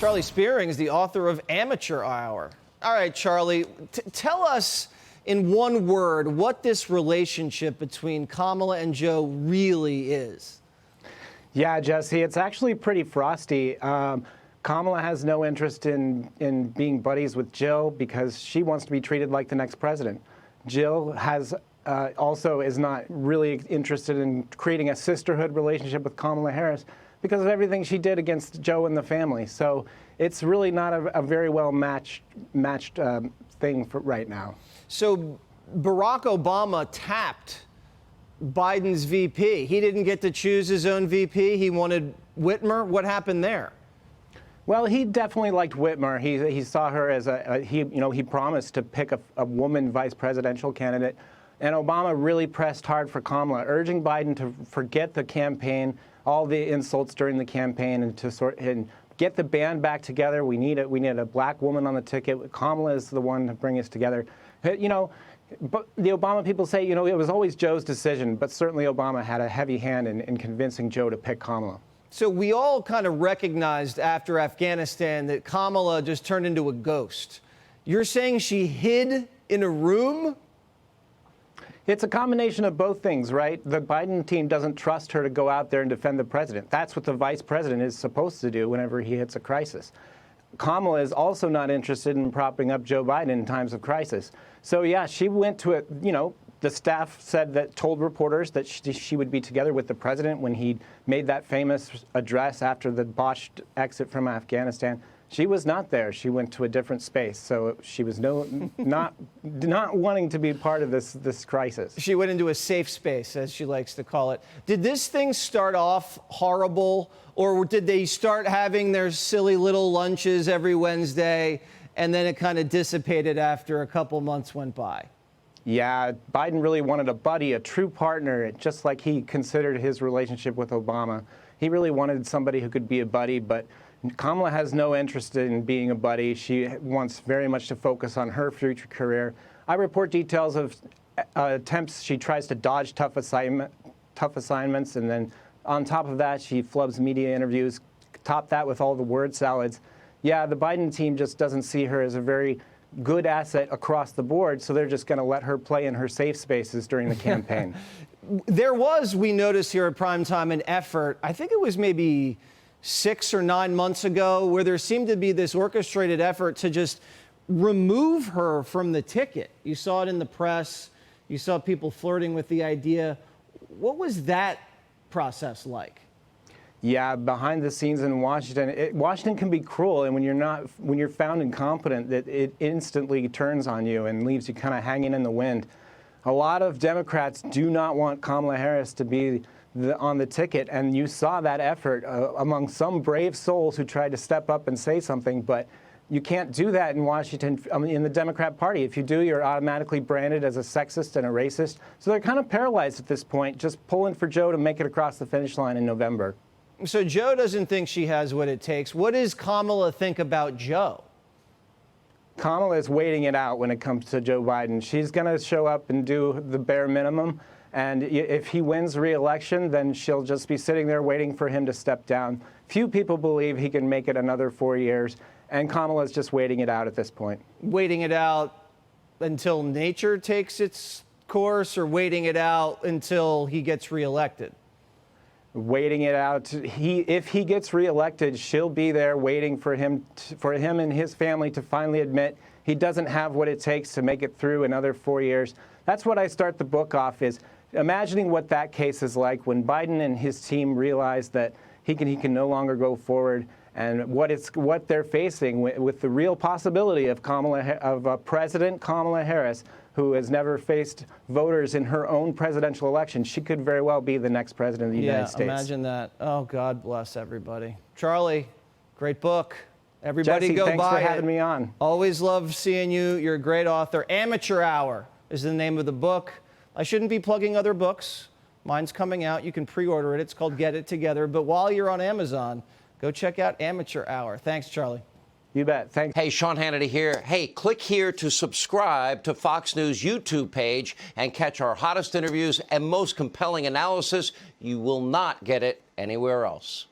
Charlie Spiering is the author of Amateur Hour. All right, Charlie, tell us in one word what this relationship between Kamala and Joe really is. Yeah, Jesse, it's actually pretty frosty. Kamala has no interest in being buddies with Jill because she wants to be treated like the next president. Jill also is not really interested in creating a sisterhood relationship with Kamala Harris because of everything she did against Joe and the family. So it's really not a very well matched thing for right now. So Barack Obama tapped Biden's VP. He didn't get to choose his own VP. He wanted Whitmer. What happened there? Well, he definitely liked Whitmer. He saw her as he promised to pick a woman vice presidential candidate. And Obama really pressed hard for Kamala, urging Biden to forget the campaign, all the insults during the campaign, and get the band back together. We need a black woman on the ticket. Kamala is the one to bring us together. But the Obama people say, it was always Joe's decision, but certainly Obama had a heavy hand in convincing Joe to pick Kamala. So we all kind of recognized after Afghanistan that Kamala just turned into a ghost. You're saying she hid in a room? It's a combination of both things, right? The Biden team doesn't trust her to go out there and defend the president. That's what the vice president is supposed to do whenever he hits a crisis. Kamala is also not interested in propping up Joe Biden in times of crisis. So, yeah, she went to it, the staff told reporters that she would be together with the president when he made that famous address after the botched exit from Afghanistan. She was not there. She went to a different space. So she was not wanting to be part of this crisis. She went into a safe space, as she likes to call it. Did this thing start off horrible, or did they start having their silly little lunches every Wednesday, and then it kind of dissipated after a couple months went by? Yeah, Biden really wanted a buddy, a true partner, just like he considered his relationship with Obama. He really wanted somebody who could be a buddy, but Kamala has no interest in being a buddy. She wants very much to focus on her future career. I report details of attempts she tries to dodge tough assignments, and then on top of that, she flubs media interviews. Top that with all the word salads. Yeah, the Biden team just doesn't see her as a very good asset across the board, so they're just going to let her play in her safe spaces during the campaign. There was, we noticed here at Primetime, an effort, I think it was maybe 6 or 9 months ago, where there seemed to be this orchestrated effort to just remove her from the ticket. You saw it in the press. You saw people flirting with the idea. What was that process like? Yeah, behind the scenes in Washington, Washington can be cruel, and when you're found incompetent, it instantly turns on you and leaves you kind of hanging in the wind. A lot of Democrats do not want Kamala Harris to be on the ticket, and you saw that effort among some brave souls who tried to step up and say something, but you can't do that in Washington, in the Democrat Party. If you do, you're automatically branded as a sexist and a racist. So they're kind of paralyzed at this point, just pulling for Joe to make it across the finish line in November. So Joe doesn't think she has what it takes. What does Kamala think about Joe? Kamala is waiting it out when it comes to Joe Biden. She's going to show up and do the bare minimum. And if he wins re-election, then she'll just be sitting there waiting for him to step down. Few people believe he can make it another 4 years. And Kamala's just waiting it out at this point. Waiting it out Until nature takes its course, or waiting it out until he gets reelected? Waiting it out. If he gets reelected, she'll be there waiting for him and his family to finally admit he doesn't have what it takes to make it through another 4 years. That's what I start the book off, is imagining what that case is like when Biden and his team realize that he can no longer go forward, and what they're facing with the real possibility of President Kamala Harris, who has never faced voters in her own presidential election. She could very well be the next president of the United States. Yeah, imagine that. Oh, God bless everybody. Charlie, great book. Everybody Jesse, go buy it. thanks for having me on. Always love seeing you. You're a great author. Amateur Hour is the name of the book. I shouldn't be plugging other books. Mine's coming out. You can pre-order it. It's called Get It Together. But while you're on Amazon, go check out Amateur Hour. Thanks, Charlie. You bet. Thanks. Hey, Sean Hannity here. Hey, click here to subscribe to Fox News YouTube page and catch our hottest interviews and most compelling analysis. You will not get it anywhere else.